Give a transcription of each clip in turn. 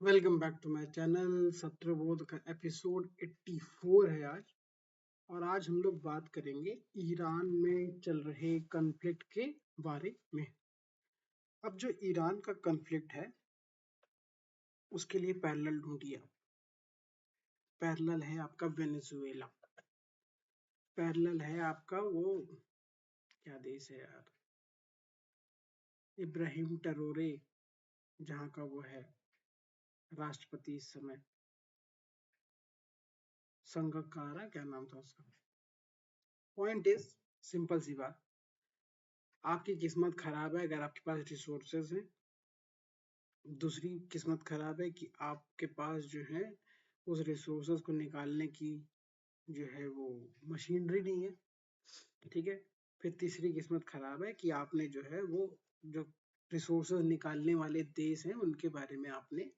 Welcome back to my channel. सत्रबोध का episode 84 है आज। और आज हम लोग बात करेंगे ईरान में चल रहे कन्फ्लिक्ट के बारे में। अब जो ईरान का कन्फ्लिक्ट है उसके लिए पैरेलल ढूंढिए आप। पैरेलल है आपका वेनेजुएला। पैरेलल है आपका वो क्या देश है यार, इब्राहिम ट्रेोरे, जहाँ का वो है राष्ट्रपति इस समय। संगकारा क्या नाम था उसका। पॉइंट इज सिंपल सी बात, आपकी किस्मत खराब है अगर आपके पास रिसोर्सेज हैं। दूसरी किस्मत खराब है कि आपके पास जो है उस रिसोर्सेज को निकालने की जो है वो मशीनरी नहीं है। ठीक है। फिर तीसरी किस्मत खराब है कि आपने जो है वो जो रिसोर्सेज निकालने वाले देश हैं उनके बारे में आपने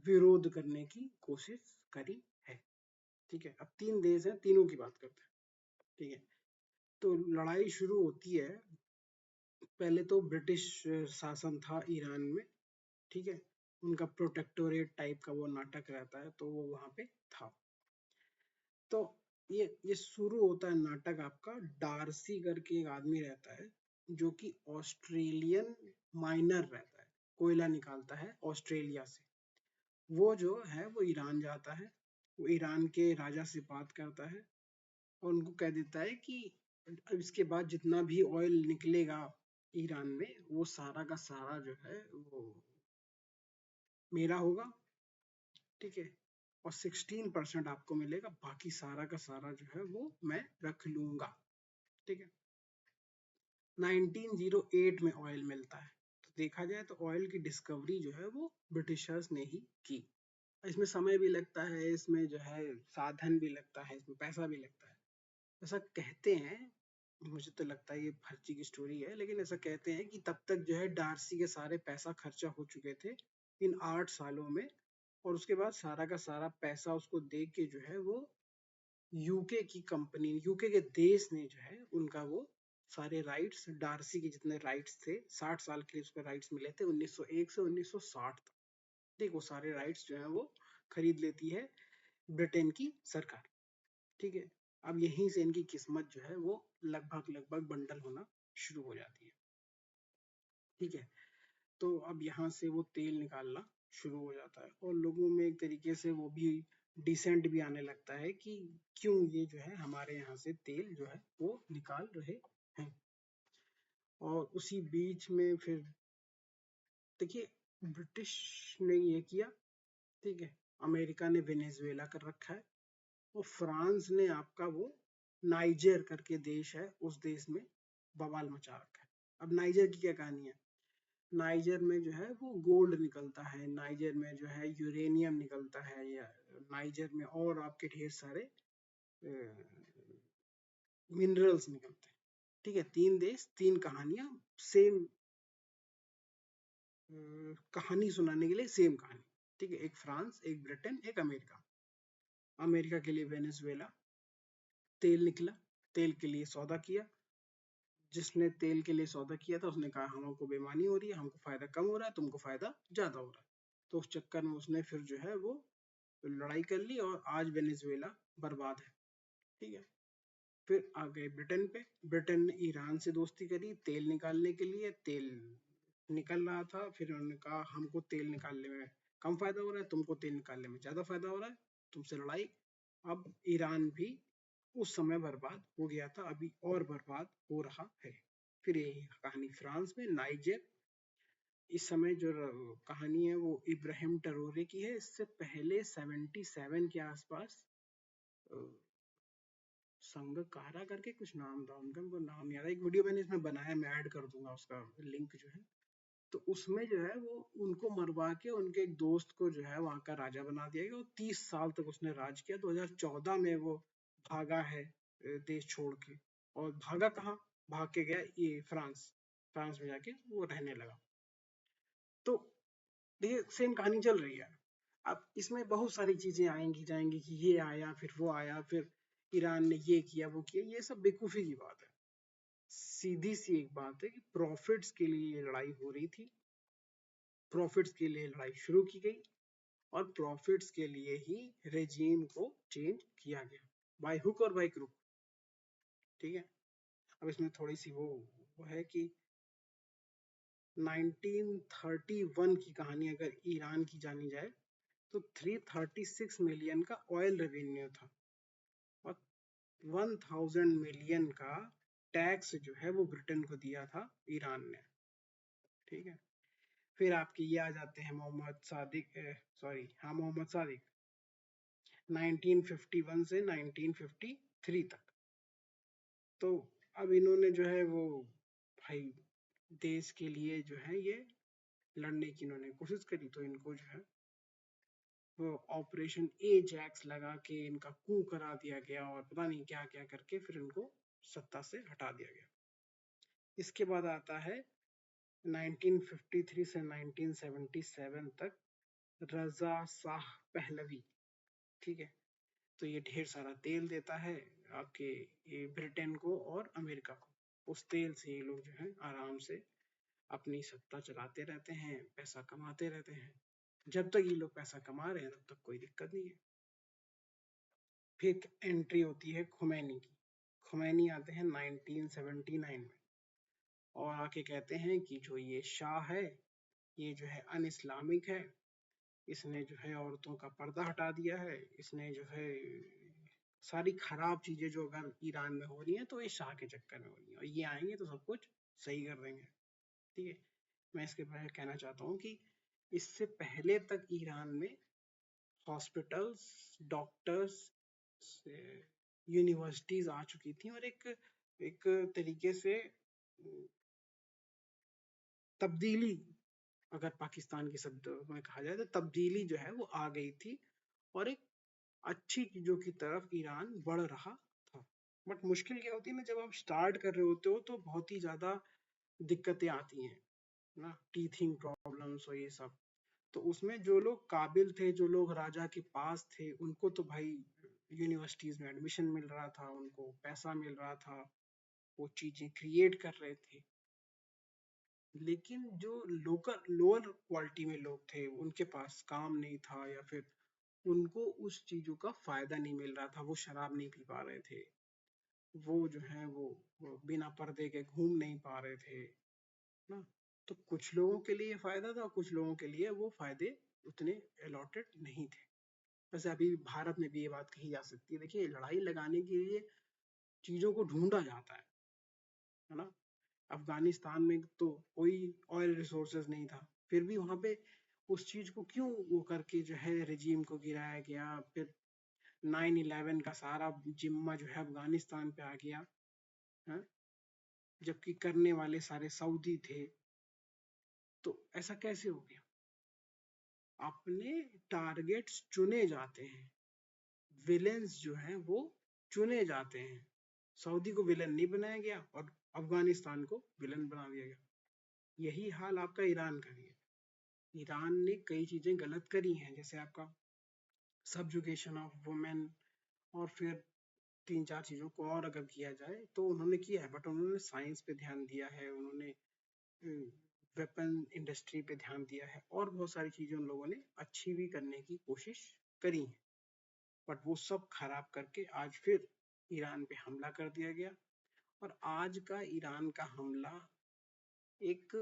विरोध करने की कोशिश करी है। ठीक है। अब तीन देश हैं, तीनों की बात करते हैं। ठीक है। तो लड़ाई शुरू होती है, पहले तो ब्रिटिश शासन था ईरान में। ठीक है। उनका प्रोटेक्टोरेट टाइप का वो नाटक रहता है, तो वो वहां पे था। तो ये शुरू होता है नाटक आपका। डार्सी करके एक आदमी रहता है जो कि ऑस्ट्रेलियन माइनर रहता है, कोयला निकालता है ऑस्ट्रेलिया से। वो जो है वो ईरान जाता है। वो ईरान के राजा से बात करता है और उनको कह देता है कि अब इसके बाद जितना भी ऑयल निकलेगा ईरान में वो सारा का सारा जो है वो मेरा होगा। ठीक है। और 16% आपको मिलेगा, बाकी सारा का सारा जो है वो मैं रख लूंगा। ठीक है। 1908 में ऑयल मिलता है। तो देखा जाए तो ऑयल की डिस्कवरी जो है वो ब्रिटिशर्स ने ही की। इसमें समय भी लगता है, इसमें जो है साधन भी लगता है, इसमें पैसा भी लगता है। ऐसा कहते हैं, मुझे तो लगता है ये फर्जी की स्टोरी है, लेकिन ऐसा कहते हैं कि तब तक जो है डार्सी के सारे पैसा खर्चा हो चुके थे इन 8 सालों में। और उसके बाद सारा का सारा पैसा उसको दे के जो है वो यूके की कंपनी, यूके के देश ने जो है उनका वो सारे राइट्स, डार्सी के जितने राइट्स थे 60 साल के लिए उसको राइट्स मिले थे 1901 से 1960 तक। ठीक, वो सारे राइट्स जो है वो खरीद लेती है ब्रिटेन की सरकार। ठीक है। अब यहीं से इनकी किस्मत जो है वो लगभग लगभग बंडल होना शुरू हो जाती है। ठीक है। तो अब यहाँ से वो तेल निकालना शुरू हो जाता है और लोगों में एक तरीके से वो भी डिसेंट भी आने लगता है कि क्यों ये जो है हमारे यहाँ से तेल जो है वो निकाल रहे हैं। और उसी बीच में फिर देखिए, ब्रिटिश ने ये किया। ठीक है। अमेरिका ने वेनेजुएला कर रखा है और फ्रांस ने आपका वो नाइजर करके देश है, उस देश में बवाल मचा रखा है। अब नाइजर की क्या कहानी है। नाइजर में जो है वो गोल्ड निकलता है, नाइजर में जो है यूरेनियम निकलता है, या नाइजर में और आपके ढेर सारे मिनरल्स निकलते हैं। ठीक है। तीन देश, तीन कहानियां, सेम कहानी सुनाने के लिए सेम कहानी। ठीक है। एक फ्रांस, एक ब्रिटेन, एक अमेरिका। अमेरिका के लिए वेनेजुएला, तेल निकला, तेल के लिए सौदा किया। जिसने तेल के लिए सौदा किया था उसने कहा हमको बेईमानी हो रही है, हमको फायदा कम हो रहा है, तुमको फायदा ज्यादा हो रहा है। तो उस चक्कर में उसने फिर जो है वो लड़ाई कर ली और आज वेनेजुएला बर्बाद है। ठीक है। फिर आ गए ब्रिटेन पे। ब्रिटेन ने ईरान से दोस्ती करी तेल निकालने के लिए। तेल निकल रहा था, फिर उन्होंने कहा हमको तेल निकालने में कम फायदा हो रहा है, तुमको तेल निकालने में ज्यादा फायदा हो रहा है, तुमसे लड़ाई। अब ईरान भी उस समय बर्बाद हो गया था, अभी और बर्बाद हो रहा है। फिर यही कहानी फ्रांस में नाइजर। इस समय जो कहानी है वो इब्राहिम ट्रेोरे की है। इससे पहले 77 के आसपास संगकारा करके कुछ नाम था उनका, उनको नाम याद है। एक वीडियो मैंने इसमें बनाया, मैं ऐड कर दूंगा उसका लिंक जो है। तो उसमें जो है वो उनको मरवा के उनके एक दोस्त को जो है वहां का राजा बना दिया गया और 30 साल तक उसने राज किया। 2014 में वो भागा है देश छोड़ के। और भागा कहाँ, भाग के गया ये फ्रांस। फ्रांस में जाके वो रहने लगा। तो देखिए सेम कहानी चल रही है। अब इसमें बहुत सारी चीजें आएंगी जाएंगी कि ये आया फिर वो आया, फिर ईरान ने ये किया वो किया, ये सब बेवकूफी की बात है। सीधी सी एक बात है कि प्रॉफिट्स के लिए ये लड़ाई हो रही थी। प्रॉफिट्स के लिए लड़ाई शुरू की गई और प्रॉफिट्स के लिए ही रेजीम को चेंज किया गया, बाय हुक और बाय क्रुक। ठीक है, अब इसमें थोड़ी सी वो है कि 1931 की कहानी अगर ईरान की जानी जाए तो 336 मिलियन का ऑयल रेवेन्यू था और 1000 मिलियन का टैक्स जो है वो ब्रिटेन को दिया था ईरान ने। ठीक है, फिर आपके ये आ जाते हैं मोहम्मद सादिक, सॉरी हाँ मोहम्मद सादिक 1951 से 1953 तक। तो अब इन्होंने जो है वो भाई देश के लिए जो है ये लड़ने की इन्होंने कोशिश करी, तो इनको जो है वो ऑपरेशन एजैक्स लगा के इनका कू करा दिया गया और पता नहीं क्या क्या करके फिर इनको सत्ता से हटा दिया गया। इसके बाद आता है 1953 से 1977 तक रजा शाह पहलवी। ठीक है, तो ये ढेर सारा तेल देता है आपके ये ब्रिटेन को और अमेरिका को। उस तेल से ये लोग जो है आराम से अपनी सत्ता चलाते रहते हैं, पैसा कमाते रहते हैं। जब तक ये लोग पैसा कमा रहे हैं तब तक कोई दिक्कत नहीं है। फिर एंट्री होती है खुमैनी की। खुमैनी आते हैं 1979 में और आके कहते हैं कि जो ये शाह है ये जो है अन इस्लामिक है, इसने जो है औरतों का पर्दा हटा दिया है, इसने जो है सारी खराब चीजें जो अगर ईरान में हो रही हैं तो ये शाह के चक्कर में हो रही हैं और ये आएंगे तो सब कुछ सही कर देंगे। ठीक है, मैं इसके बारे में कहना चाहता हूँ कि इससे पहले तक ईरान में हॉस्पिटल्स, डॉक्टर्स, यूनिवर्सिटीज आ चुकी थी और एक तरीके से तब्दीली, अगर पाकिस्तान के शब्द में कहा जाए तो तब्दीली जो है वो आ गई थी और एक अच्छी चीजों की तरफ ईरान बढ़ रहा था। बट मुश्किल क्या होती है ना, जब आप स्टार्ट कर रहे होते हो तो बहुत ही ज्यादा दिक्कतें आती हैं ना, टीथिंग प्रॉब्लम्स और ये सब। तो उसमें जो लोग काबिल थे, जो लोग राजा के पास थे, उनको तो भाई यूनिवर्सिटीज में एडमिशन मिल रहा था, उनको पैसा मिल रहा था, वो चीजें क्रिएट कर रहे थे। लेकिन जो लोकल लोअर क्वालिटी में लोग थे उनके पास काम नहीं था या फिर उनको उस चीजों का फायदा नहीं मिल रहा था, वो शराब नहीं पी पा रहे थे, वो जो है वो बिना पर्दे के घूम नहीं पा रहे थे ना। तो कुछ लोगों के लिए फायदा था, कुछ लोगों के लिए वो फायदे उतने अलॉटेड नहीं थे। वैसे अभी भारत में भी ये बात कही जा सकती है, देखिए लड़ाई लगाने के लिए चीजों को ढूंढा जाता है ना। अफगानिस्तान में तो कोई ऑयल रिसोर्सेज नहीं था, फिर भी वहां पे उस चीज को क्यों वो करके जो है रेजीम को गिराया गया। फिर 9/11 का सारा जिम्मा जो है अफगानिस्तान पे आ गया है? जबकि करने वाले सारे सऊदी थे। तो ऐसा कैसे हो गया? अपने टारगेट्स चुने जाते हैं, विलेंस जो हैं वो चुने जाते हैं। सऊदी को विलन नहीं बनाया गया और अफगानिस्तान को विलन बना दिया गया। यही हाल आपका ईरान का भी है। ईरान ने कई चीजें गलत करी हैं, जैसे आपका सबजुगेशन ऑफ वुमेन, और फिर तीन चार चीजों को और अगर किया जाए तो उन्होंने किया है, बट उन्होंने साइंस पे ध्यान दिया है, उन्होंने वेपन इंडस्ट्री पे ध्यान दिया है और बहुत सारी चीजें उन लोगों ने अच्छी भी करने की कोशिश करी है। बट वो सब खराब करके आज फिर ईरान पे हमला कर दिया गया और आज का ईरान का हमला एक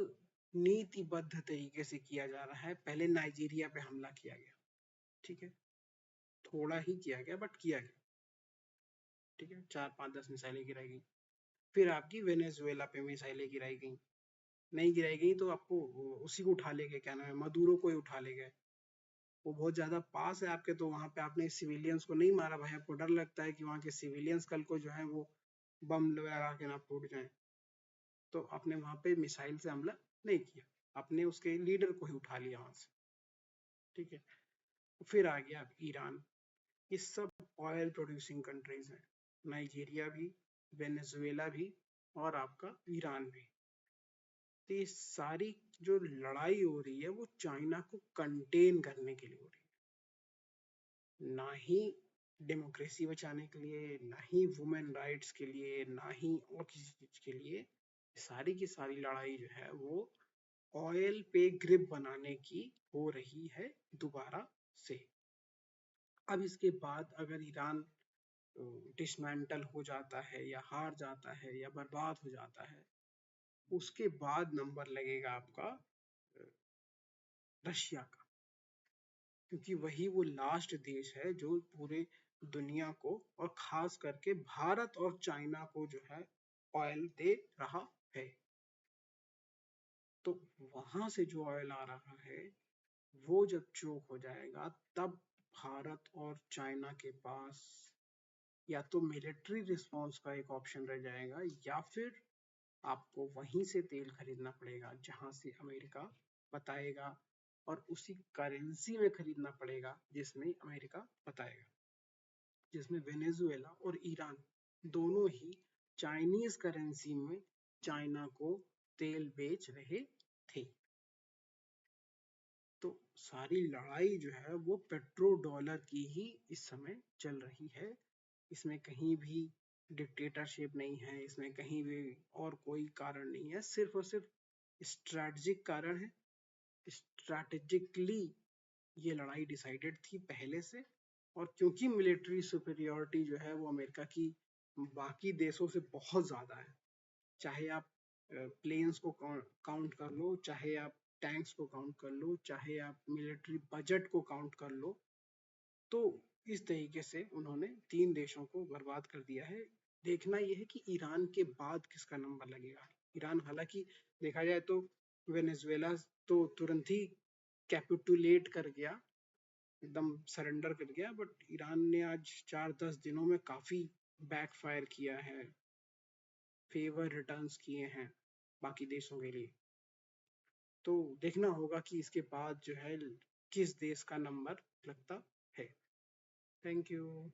नीतिबद्ध तरीके से किया जा रहा है। पहले नाइजीरिया पे हमला किया गया, ठीक है, थोड़ा ही किया गया बट किया गया। ठीक है, 4 5 10 मिसाइलें गिराई गई। फिर आपकी वेनेजुएला पे मिसाइलें गिराई गई, नहीं गिराई गई तो आपको उसी को उठा ले गए, क्या नाम है, मदुरो को ही उठा ले गए। वो बहुत ज्यादा पास है आपके, तो वहां पे आपने सिविलियंस को नहीं मारा भाई, आपको डर लगता है कि वहां के सिविलियंस कल को जो है वो बम लगा के ना फूट जाए, तो आपने वहां पे मिसाइल से हमला नहीं किया, आपने उसके लीडर को ही उठा लिया वहां से। ठीक है, फिर आ गया ईरान। ये सब ऑयल प्रोड्यूसिंग कंट्रीज हैं, नाइजीरिया भी, वेनेजुएला भी और आपका ईरान भी। तो ये सारी जो लड़ाई हो रही है वो चाइना को कंटेन करने के लिए हो रही है, ना ही डेमोक्रेसी बचाने के लिए, ना ही वुमेन राइट्स के लिए, ना ही और किसी चीज के लिए। सारी की सारी लड़ाई जो है वो ऑयल पे ग्रिप बनाने की हो रही है दोबारा से। अब इसके बाद अगर ईरान डिसमेंटल हो जाता है या हार जाता है या बर्बाद हो जाता है, उसके बाद नंबर लगेगा आपका रशिया का, क्योंकि वही वो लास्ट देश है जो पूरे दुनिया को और खास करके भारत और चाइना को जो है ऑयल दे रहा है। तो वहां से जो ऑयल आ रहा है वो जब चोक हो जाएगा, तब भारत और चाइना के पास या तो मिलिट्री रिस्पॉन्स का एक ऑप्शन रह जाएगा, या फिर आपको वहीं से तेल खरीदना पड़ेगा जहां से अमेरिका बताएगा, और उसी करेंसी में खरीदना पड़ेगा जिसमें अमेरिका बताएगा, जिसमें वेनेजुएला और ईरान दोनों ही चाइनीज करेंसी में चाइना को तेल बेच रहे थे। तो सारी लड़ाई जो है वो पेट्रो डॉलर की ही इस समय चल रही है। इसमें कहीं भी डिक्टेटरशिप नहीं है, इसमें कहीं भी और कोई कारण नहीं है, सिर्फ और सिर्फ स्ट्रैटेजिक कारण है। स्ट्रैटेजिकली ये लड़ाई डिसाइडेड थी पहले से, और क्योंकि मिलिट्री सुपीरियोरिटी जो है वो अमेरिका की बाकी देशों से बहुत ज़्यादा है, चाहे आप प्लेन्स को काउंट कर लो, चाहे आप टैंक्स को काउंट कर लो, चाहे आप मिलिट्री बजट को काउंट कर लो, तो इस तरीके से उन्होंने तीन देशों को बर्बाद कर दिया है। देखना यह है कि ईरान के बाद किसका नंबर लगेगा। ईरान हालांकि देखा जाए तो वेनेजुएला तो तुरंत ही कैपिटुलेट कर गया, एकदम सरेंडर कर गया, बट ईरान ने आज 4-10 दिनों में काफी बैकफायर किया है, फेवर रिटर्न्स किए हैं बाकी देशों के लिए। तो देखना होगा कि इसके बाद जो है किस देश का नंबर लगता है। Thank you.